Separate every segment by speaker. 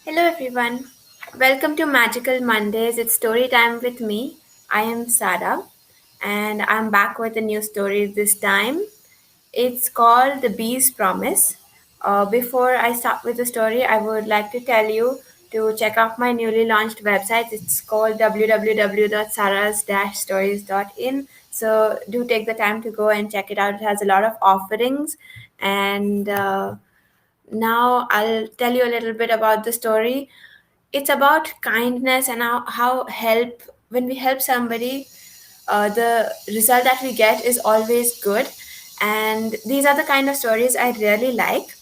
Speaker 1: Hello everyone. Welcome to Magical Mondays. It's story time with me. I am Sara and I'm back with a new story this time. It's called The Bee's Promise. Before I start with the story, I would like to tell you to check out my newly launched website. It's called www.saras-stories.in. So do take the time to go and check it out. It has a lot of offerings and now I'll tell you a little bit about the story. It's about kindness and how help when we help somebody, the result that we get is always good. And these are the kind of stories I really like.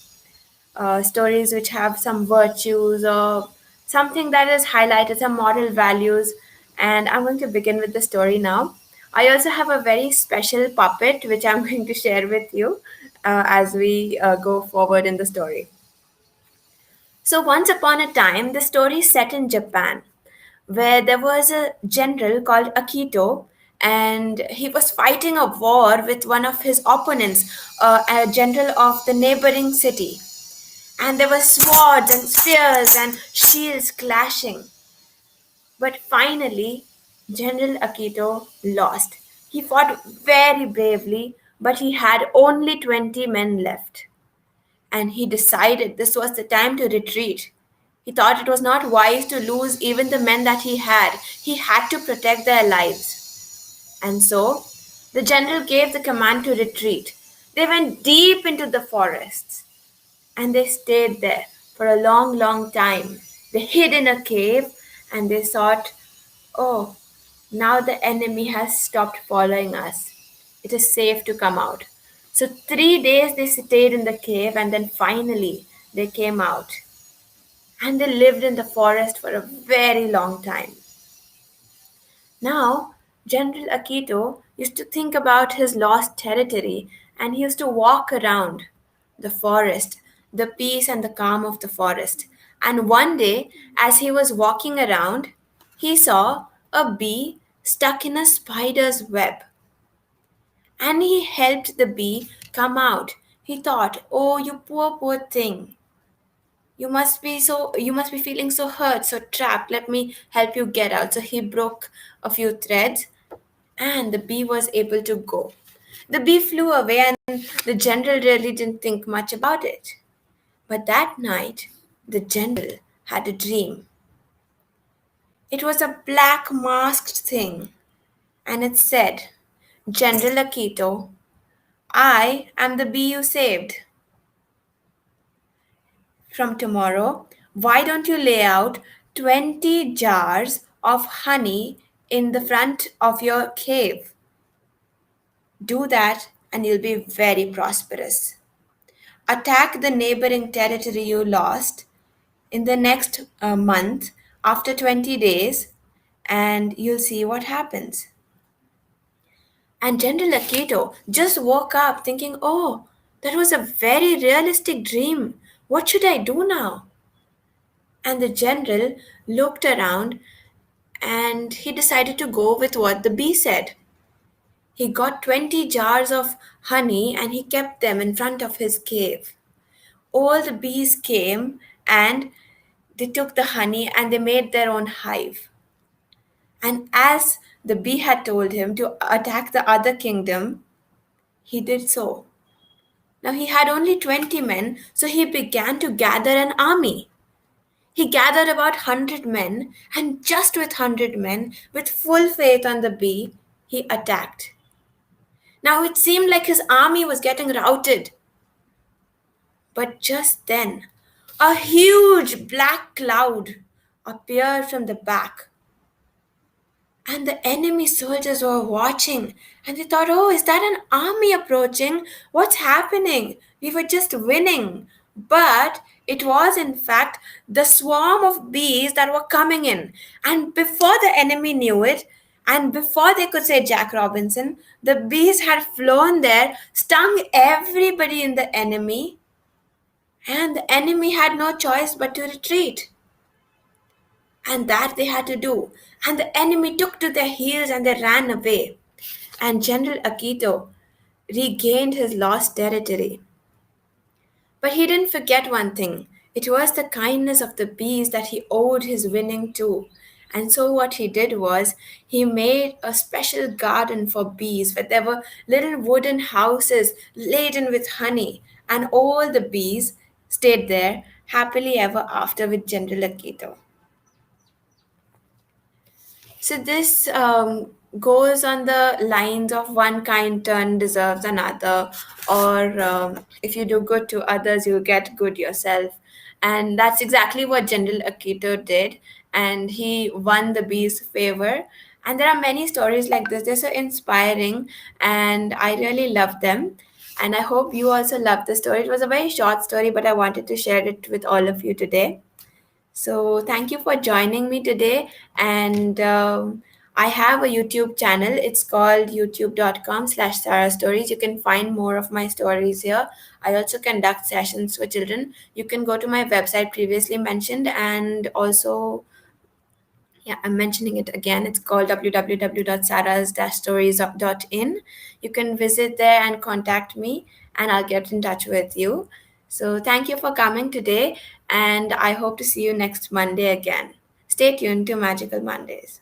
Speaker 1: Stories which have some virtues or something that is highlighted, some moral values. And I'm going to begin with the story now. I also have a very special puppet which I'm going to share with you as we go forward in the story. So, once upon a time, the story is set in Japan, where there was a general called Akito, and he was fighting a war with one of his opponents, a general of the neighboring city. And there were swords and spears and shields clashing. But finally, General Akito lost. He fought very bravely, but he had only 20 men left and he decided this was the time to retreat. He thought it was not wise to lose even the men that he had. He had to protect their lives. And so the general gave the command to retreat. They went deep into the forests and they stayed there for a long, long time. They hid in a cave and they thought, oh, now the enemy has stopped following us. It is safe to come out. So 3 days they stayed in the cave and then finally they came out. And they lived in the forest for a very long time. Now, General Akito used to think about his lost territory and he used to walk around the forest, the peace and the calm of the forest. And one day, as he was walking around, he saw a bee stuck in a spider's web. And he helped the bee come out. He thought, oh, you poor, poor thing. You must be feeling so hurt, so trapped. Let me help you get out. So he broke a few threads and the bee was able to go. The bee flew away and the general really didn't think much about it. But that night, the general had a dream. It was a black masked thing and it said, General Akito, I am the bee you saved. From tomorrow, why don't you lay out 20 jars of honey in the front of your cave? Do that and you'll be very prosperous. Attack the neighboring territory you lost in the next month after 20 days and you'll see what happens. And General Akito just woke up thinking, oh, that was a very realistic dream. What should I do now? And the general looked around and he decided to go with what the bee said. He got 20 jars of honey and he kept them in front of his cave. All the bees came and they took the honey and they made their own hive. And as the bee had told him to attack the other kingdom, he did so. Now he had only 20 men, so he began to gather an army. He gathered about 100 men, and just with 100 men, with full faith on the bee, he attacked. Now it seemed like his army was getting routed. But just then, a huge black cloud appeared from the back. And the enemy soldiers were watching and they thought, oh, is that an army approaching? What's happening? We were just winning. But it was, in fact, the swarm of bees that were coming in. And before the enemy knew it, and before they could say Jack Robinson, the bees had flown there, stung everybody in the enemy, and the enemy had no choice but to retreat. And that they had to do. And the enemy took to their heels and they ran away. And General Akito regained his lost territory. But he didn't forget one thing. It was the kindness of the bees that he owed his winning to. And so, what he did was he made a special garden for bees where there were little wooden houses laden with honey, and all the bees stayed there happily ever after with General Akito. So this goes on the lines of one kind turn deserves another, or if you do good to others, you get good yourself. And that's exactly what General Akito did, and he won the bee's favor. And there are many stories like this. They're so inspiring, and I really love them. And I hope you also love the story. It was a very short story, but I wanted to share it with all of you today. So, thank you for joining me today. And I have a YouTube channel. It's called youtube.com/slash Sara Stories. You can find more of my stories here. I also conduct sessions for children. You can go to my website previously mentioned, and also, yeah, I'm mentioning it again. It's called www.saras-stories.in. You can visit there and contact me, and I'll get in touch with you. So, thank you for coming today, and I hope to see you next Monday again. Stay tuned to Magical Mondays.